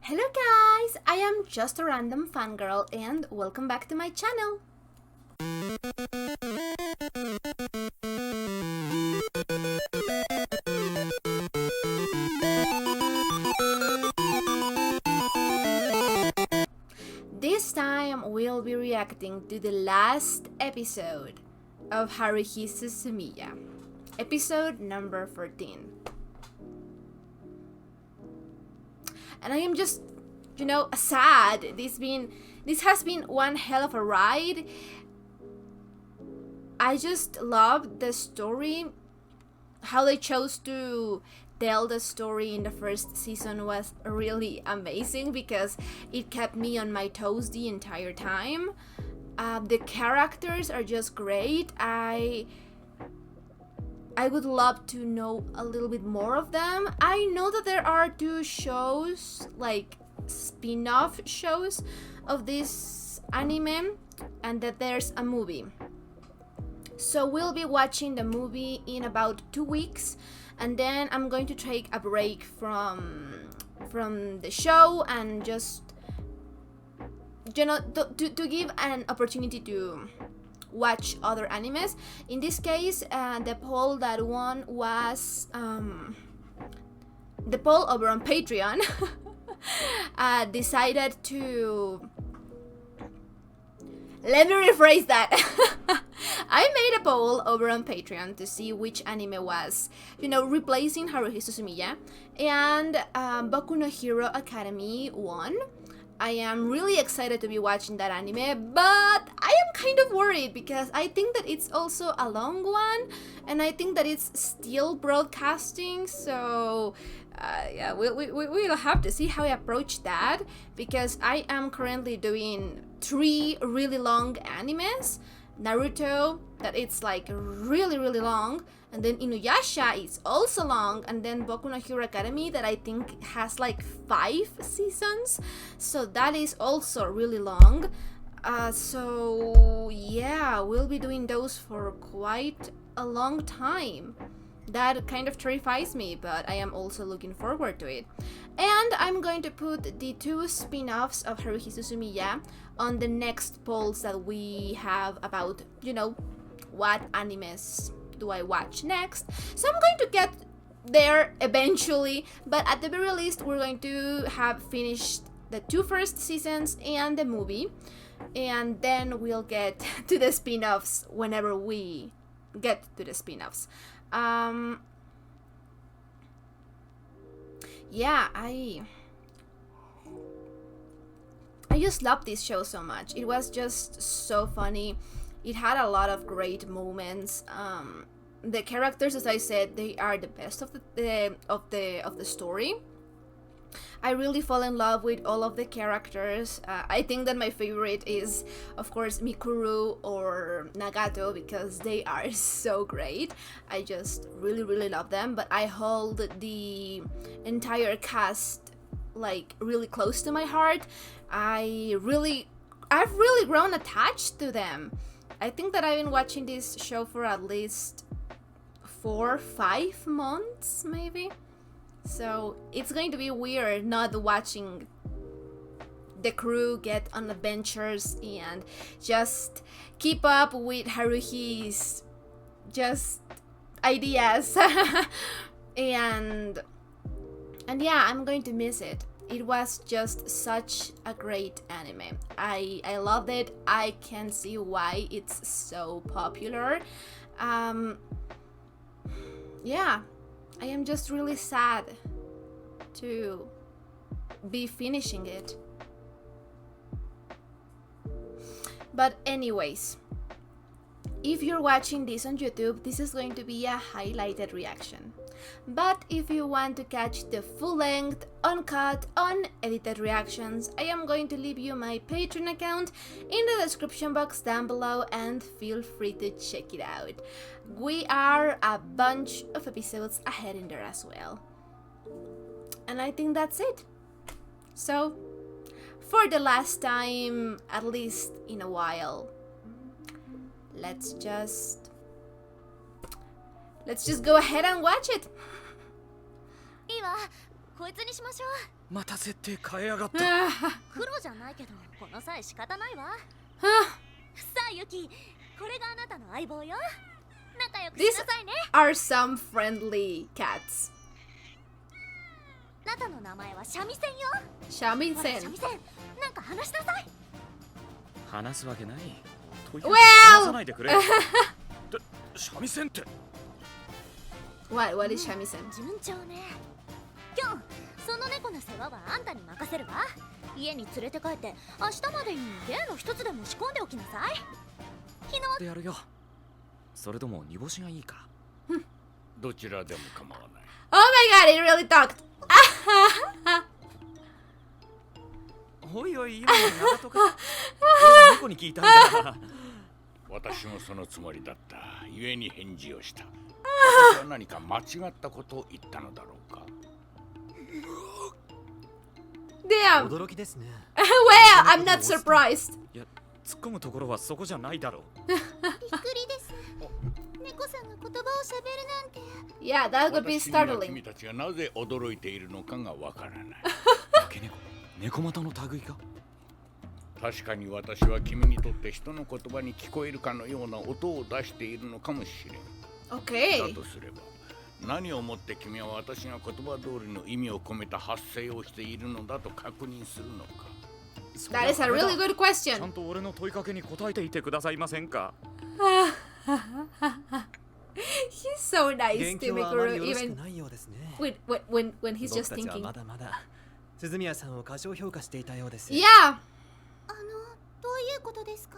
Hello guys, I am just a random fangirl and welcome back to my channel. This time we'll be reacting to the last episode of Haruhi Suzumiya, episode number 14. And I am just, sad. This has been one hell of a ride. I just love the story. How they chose to tell the story in the first season was really amazing because it kept me on my toes the entire time. The characters are just great. I would love to know a little bit more of them. I know that there are 2 shows, like spin-off shows of this anime, and that there's a movie. So we'll be watching the movie in about 2 weeks, and then I'm going to take a break from the show and just to give an opportunity to watch other animes. In this case, the poll that won was the poll over on Patreon. Decided to, let me rephrase that. I made a poll over on Patreon to see which anime was, replacing Haruhi Suzumiya, and Boku no Hero Academy won. I am really excited to be watching that anime, but I am kind of worried because I think that it's also a long one, and I think that it's still broadcasting, so we'll have to see how I approach that, because I am currently doing 3 really long animes. Naruto, that it's like really long, and then Inuyasha is also long, and then Boku no Hero Academy that I think has like 5 seasons, so that is also really long. So yeah, we'll be doing those for quite a long time. That kind of terrifies me, but I am also looking forward to it. And I'm going to put the 2 spin-offs of Haruhi Suzumiya on the next polls that we have about, what animes do I watch next. So I'm going to get there eventually, but at the very least we're going to have finished the 2 first seasons and the movie, and then we'll get to the spin-offs whenever we get to the spin-offs. Yeah, I just love this show so much. It was just so funny. It had a lot of great moments. The characters, as I said, they are the best of the story. I really fall in love with all of the characters. I think that my favorite is, of course, Mikuru or Nagato, because they are so great. I just really love them, but I hold the entire cast like really close to my heart. I've really grown attached to them. I think that I've been watching this show for at least 4-5 months, maybe. So it's going to be weird not watching the crew get on adventures and just keep up with Haruhi's just ideas. and yeah, I'm going to miss it. It was just such a great anime. I loved it. I can see why it's so popular. Yeah, I am just really sad to be finishing it. But anyways, if you're watching this on YouTube, this is going to be a highlighted reaction. But if you want to catch the full-length, uncut, unedited reactions, I am going to leave you my Patreon account in the description box down below, and feel free to check it out. We are a bunch of episodes ahead in there as well. And I think that's it. So, for the last time, at least in a while, let's just go ahead and watch it. いいわ、こいつにしましょう。また設定変えやがった。黒じゃないけどこの際仕方ないわ。さあユキ、これがあなたの相棒よ。仲良くし These なさいね。 are some friendly cats. あなたの名前は三味線よ。三味ほら三線。味線、なんか話しなさい。話すわけない。という Well 話さないでくれ。三味線って。What is 三味線？順調ね。キョン、その猫の世話はあんたに任せるわ。家に連れて帰って明日までに例の一つでも仕込んでおきなさい。昨日でやるよ。それとも煮干しがいいか。どちらでも構わない。 Oh my god, it really talked. おいおい、今の長とか。俺は猫に聞いたんだ。私もそのつもりだった。故に返事をした。私は何か間違ったことを言ったのだろうか。Damn. 驚きですね。Well, I'm not surprised. いや、突っ込むところはそこじゃないだろう。びっくりです。猫さんが言葉を喋るなんて。 Yeah, that would be 私には startling. 君たちがなぜ驚いているのかがわからない。化け猫、猫股の類か。確かに私は君にとって人の言葉に聞こえるかのような音を出しているのかもしれん。だ Okay. とすれば、何をもって君は私が言葉通りの意味を込めた発声をしているのだと確認するのか。That is a really good ちゃ question. んと俺の問いかけに答えていてくださいませんか。He's so nice, 元気はあまり Timikuru, よろしく even ないようですね。 when he's 僕 just たちは thinking. まだまだ鈴宮さんを過小評価していたようです。 Yeah. どういうことですか？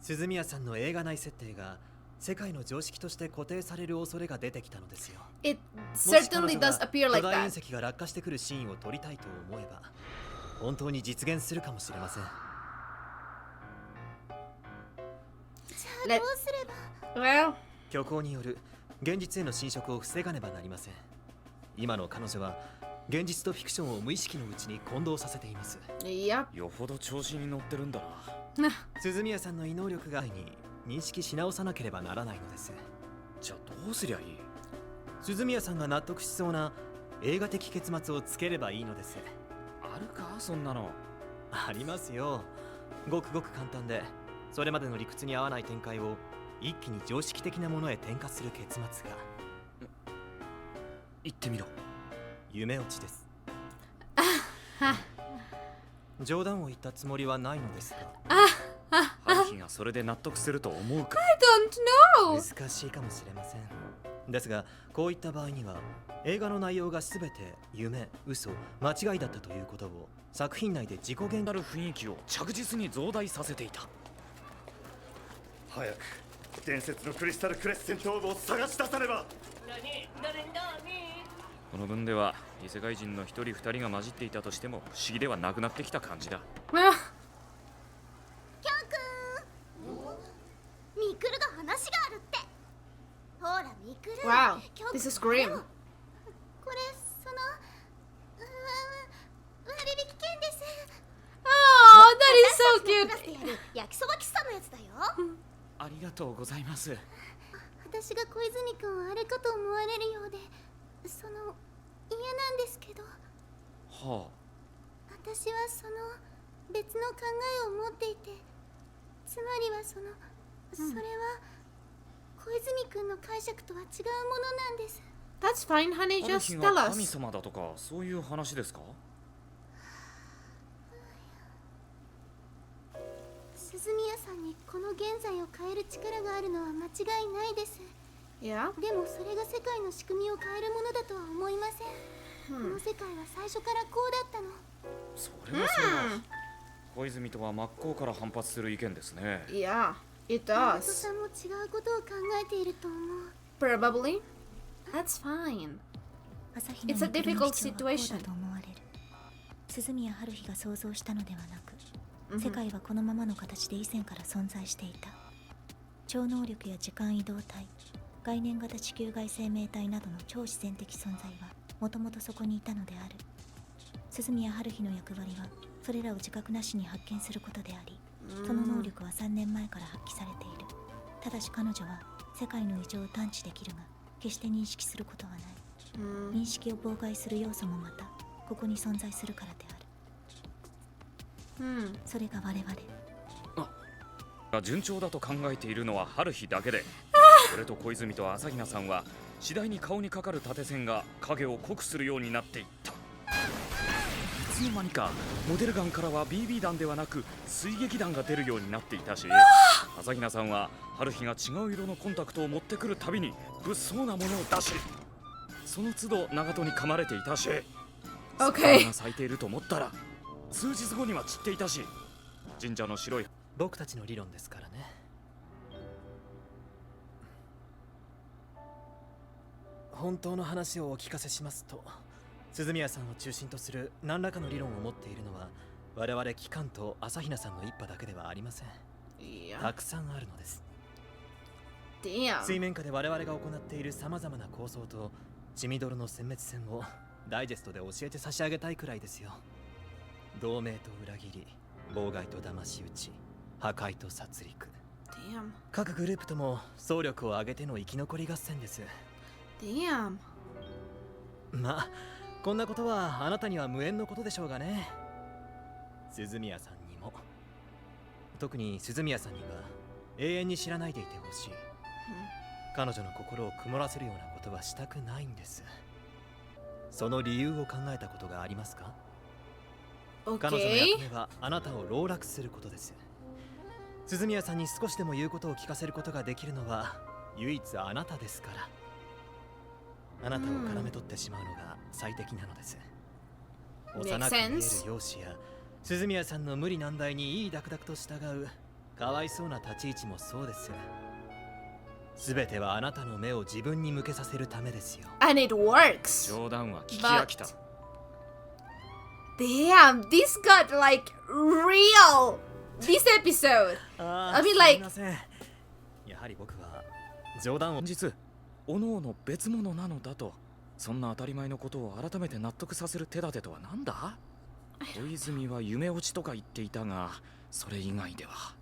鈴宮さんの映画内設定が世界の常識として固定される恐れが出てきたのですよ。 It もし certainly 彼女 does が appear 巨 like 大隕 that. 石が落下してくるシーンを撮りたいと思えば本当に実現するかもしれません。じゃあどうすれば？ Well, 虚構による現実への侵食を防がねばなりません。今の彼女は現実とフィクションを無意識のうちに混同させています。 yep. よほど調子に乗ってるんだな。鈴宮さんの異能力がに認識し直さなければならないのです。じゃあどうすりゃいい。鈴宮さんが納得しそうな映画的結末をつければいいのです。あるかそんなの。ありますよ。ごくごく簡単でそれまでの理屈に合わない展開を一気に常識的なものへ転化する結末が。言ってみろ。夢落ちです。冗談を言ったつもりはないのですが春日がそれで納得すると思うか。 I don't know. 難しいかもしれません。ですがこういった場合には映画の内容が全て夢、嘘、間違いだったということを作品内で自己言なる雰囲気を着実に増大させていた。早く伝説のクリスタルクレッセントオーブを探し出さねば。この分では異世界人の一人二人が混じっていたとしても不思議ではなくなってきた感じだ。 Well, キョンくん、ミクルが話があるって。ほらミクル。 wow. キョンくん This is grim. これ割引券です。 Oh, that is so クラス cute. でやる焼きそば喫茶のやつだよ。ありがとうございます。私が小泉くんをあれかと思われるようで、その嫌なんですけど、は私はその別の考えを持っていて、つまりはそれは小泉くんの解釈とは違うものなんです。 That's fine, あ。 honey. 春 Just 日 tell が神 us. 様だとかそういう話ですか。鈴宮さんにこの現在を変える力があるのは間違いないです。 Yeah. でもそれが世界の仕組みを変えるものだとは思いません。この世界は最初からこうだったの。それはそれは。小泉とは真っ向から反発する意見ですね。 Yeah, it マト does. さんも違うことを考えていると思う。 Probably. That's fine. 朝日 It's a difficult situation. と思われる。鈴宮春日が想像したのではなく、世界はこのままの形で以前から存在していた。超能力や時間移動体、概念型地球外生命体などの超自然的存在はもともとそこにいたのである。鈴宮春日の役割はそれらを自覚なしに発見することであり、その能力は3年前から発揮されている。ただし彼女は世界の異常を探知できるが決して認識することはない。認識を妨害する要素もまたここに存在するからである。それが我々。順調だと考えているのは春日だけで、俺と小泉と朝比奈さんは次第に顔にかかる縦線が影を濃くするようになっていった。いつの間にかモデルガンからは BB 弾ではなく水撃弾が出るようになっていたし、朝比奈さんは春日が違う色のコンタクトを持ってくるたびに物騒なものを出し、その都度長門に噛まれていたし、桜が咲いていると思ったら数日後には散っていたし、神社の白い僕たちの理論ですからね。本当の話をお聞かせしますと、鈴宮さんを中心とする何らかの理論を持っているのは我々機関と朝比奈さんの一派だけではありません。たくさんあるのです。水面下で我々が行っているさまざまな構想と血みどろの殲滅戦をダイジェストで教えて差し上げたいくらいですよ。同盟と裏切り、妨害と騙し討ち、破壊と殺戮。各グループとも総力を挙げての生き残り合戦です。まあこんなことはあなたには無縁のことでしょうがね。鈴宮さんにも、特に鈴宮さんには永遠に知らないでいてほしい。彼女の心を曇らせるようなことはしたくないんです。その理由を考えたことがありますか？彼女の役目はあなたを籠絡することです。鈴宮さんに少しでも言うことを聞かせることができるのは唯一あなたですから。あなたを絡め取ってしまうのが最適なのです。幼く見える容姿や鈴宮さんの無理難題にいいダクダクと従うかわいそうな立ち位置もそうです。すべてはあなたの目を自分に向けさせるためですよ。And it works. 冗談は聞き飽きた。Damn, this got like real. This episode. I mean like. やはり僕は冗談を実おのおの別物なのだと、そんな当たり前のことを改めて納得させる手立てとは何だ？小泉は夢落ちとか言っていたが、それ以外では。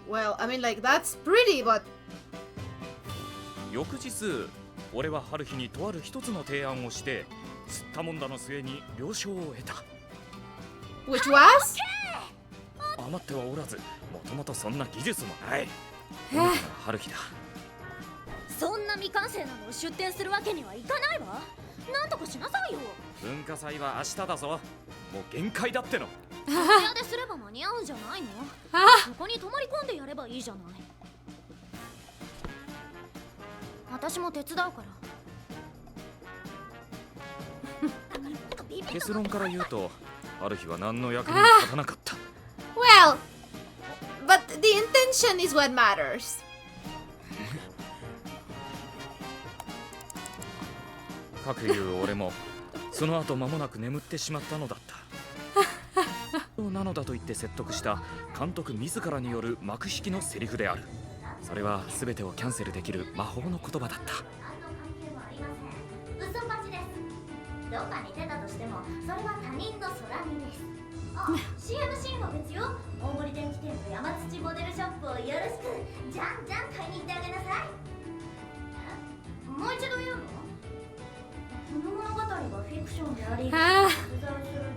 Well, I mean like that's pretty, but 翌日、俺は春日にとある一つの提案をして吸ったもんだの末に了承を得た。 which was? 余ってはおらず、もともとそんな技術もない。春日だ。そんな未完成なのを出展するわけにはいかないわ。なんとかしなさいよ。文化祭は明日だぞ。もう限界だっての。部屋ですれば間に合うんじゃないの？そこに泊まり込んでやればいいじゃない。私も手伝うから。結論から言うと、ある日は何の役にも立たなかった。Well, but the intention is what matters. かくいう俺もその後間もなく眠ってしまったのだった。なのだと言って説得した監督自らによる幕引きのセリフである。それは全てをキャンセルできる魔法の言葉だった。嘘パチです。どっかに出たとしてもそれは他人の空見です。あ、CM シーンは別よ。大森電機店と山土モデルショップをよろしく。じゃんじゃん買いに行ってあげなさい。もう一度言うの？この物語がフィクションであり、存在する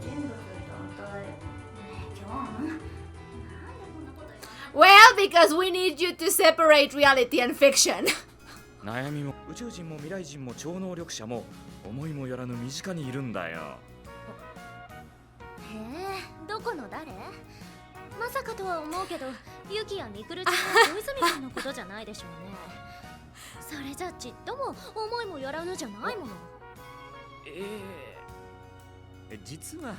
人物団体。Well, because we need you to separate reality and fiction. 悩みも宇宙人も未来人も超能力者も思いもよらぬ身近にいるんだよ。へえ、どこの誰？まさかとは思うけど、ユキやミクルちゃんや小泉君のことじゃないでしょうね。それじゃちっとも思いもよらぬじゃないもの。実は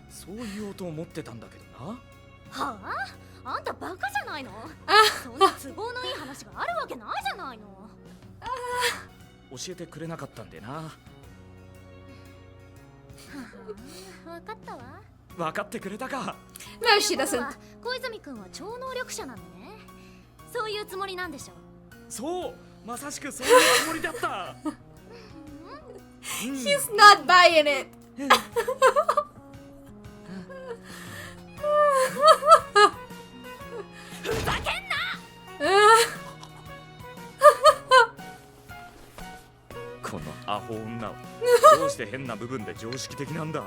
そう言おうと思ってたんだけどな。はあ？あんたバカじゃないの？そんな都合のいい話があるわけないじゃないの。教えてくれなかったんでな。わかったわ。分かってくれたか。No, she doesn't. 小泉君は超能力者なのね。そういうつもりなんでしょ。そう、まさしくそういうつもりだった。He's not buying it. あこのアホ女はどうして変な部分で常識的なんだ。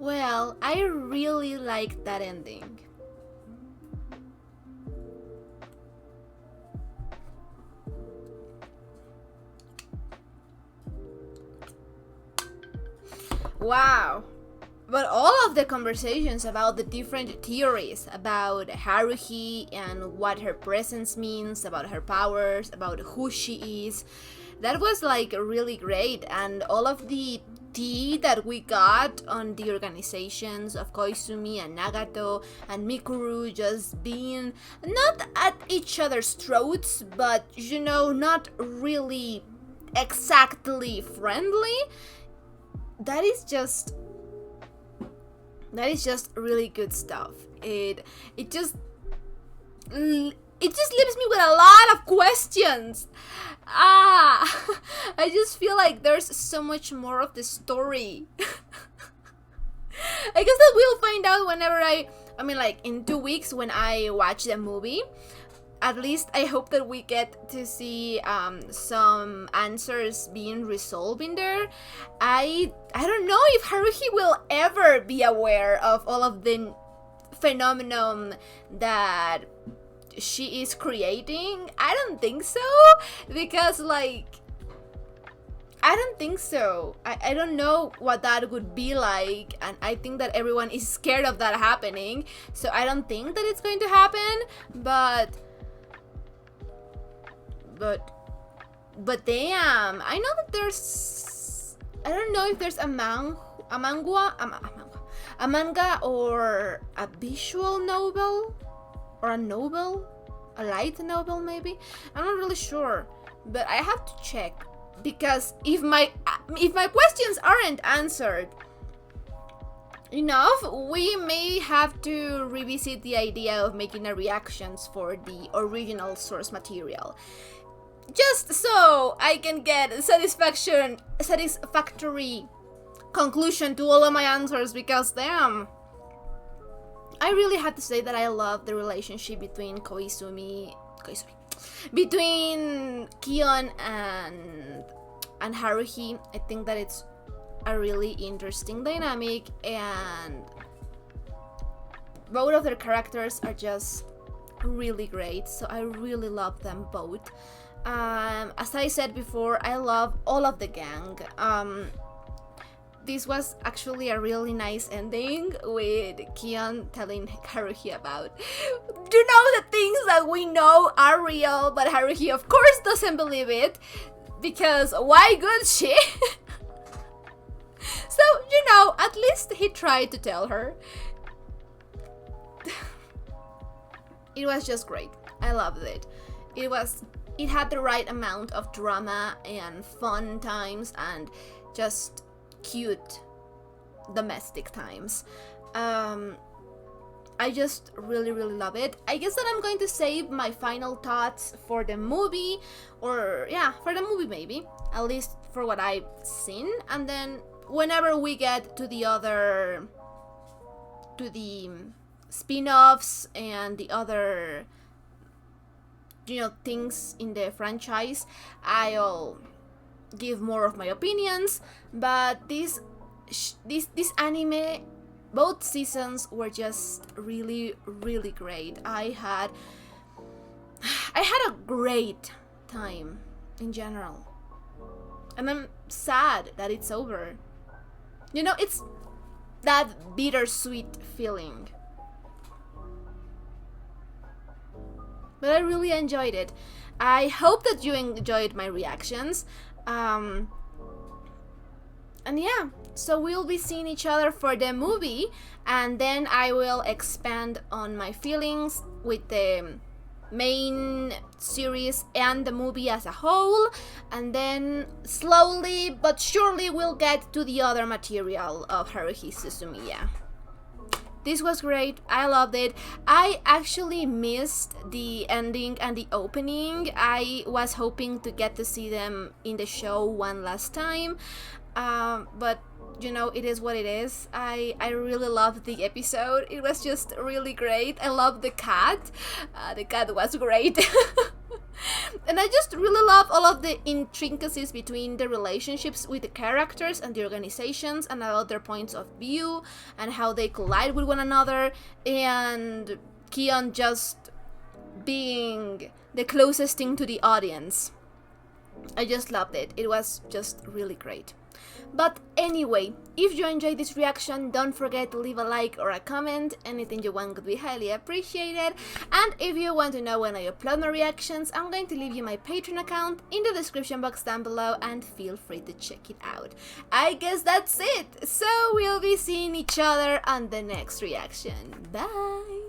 Well, I really liked that ending. Wow. But all of the conversations about the different theories about Haruhi and what her presence means, about her powers, about who she is, that was like really great. And all of the tea that we got on the organizations of Koizumi and Nagato and Mikuru just being not at each other's throats, but you know, not really exactly friendly. That is just really good stuff. It just leaves me with a lot of questions. I just feel like there's so much more of the story. I guess that we'll find out whenever I mean, like in 2 weeks when I watch the movie. At least I hope that we get to see some answers being resolved in there. I don't know if Haruhi will ever be aware of all of the phenomenon that she is creating. I don't think so, because like I don't think so. I don't know what that would be like, and I think that everyone is scared of that happening, so I don't think that it's going to happen, but damn, I know that there's, I don't know if there's a manga or a visual novel or a light novel maybe. I'm not really sure, but I have to check, because if my questions aren't answered enough, we may have to revisit the idea of making a reactions for the original source material, just so I can get a satisfactory conclusion to all of my answers, because damn, I really have to say that I love the relationship between between Kion and Haruhi. I think that it's a really interesting dynamic, and both of their characters are just really great, so I really love them both. As I said before, I love all of the gang. This was actually a really nice ending, with Kion telling Haruhi about, you know, the things that we know are real, but Haruhi of course doesn't believe it, because why would she? So, you know, at least he tried to tell her. It was just great. I loved it. It had the right amount of drama and fun times and just cute domestic times. I just really love it. I guess that I'm going to save my final thoughts for the movie, or yeah, for the movie maybe, at least for what I've seen, and then whenever we get to the spin-offs and the other, you know, things in the franchise, I'll give more of my opinions. But this anime, both seasons were just really great. I had a great time in general, and I'm sad that it's over. You know, it's that bittersweet feeling. But I really enjoyed it. I hope that you enjoyed my reactions. And yeah, so we'll be seeing each other for the movie, and then I will expand on my feelings with the main series and the movie as a whole, and then slowly but surely we'll get to the other material of Haruhi Suzumiya. This was great. I loved it. I actually missed the ending and the opening. I was hoping to get to see them in the show one last time, but you know, it is what it is. I really loved the episode. It was just really great. I loved the cat. The cat was great. And I just really love all of the intricacies between the relationships with the characters and the organizations and about their points of view and how they collide with one another, and Keon just being the closest thing to the audience. I just loved it. It was just really great. But anyway, if you enjoyed this reaction, don't forget to leave a like or a comment. Anything you want would be highly appreciated. And if you want to know when I upload my reactions, I'm going to leave you my Patreon account in the description box down below, and feel free to check it out. I guess that's it. So we'll be seeing each other on the next reaction. Bye!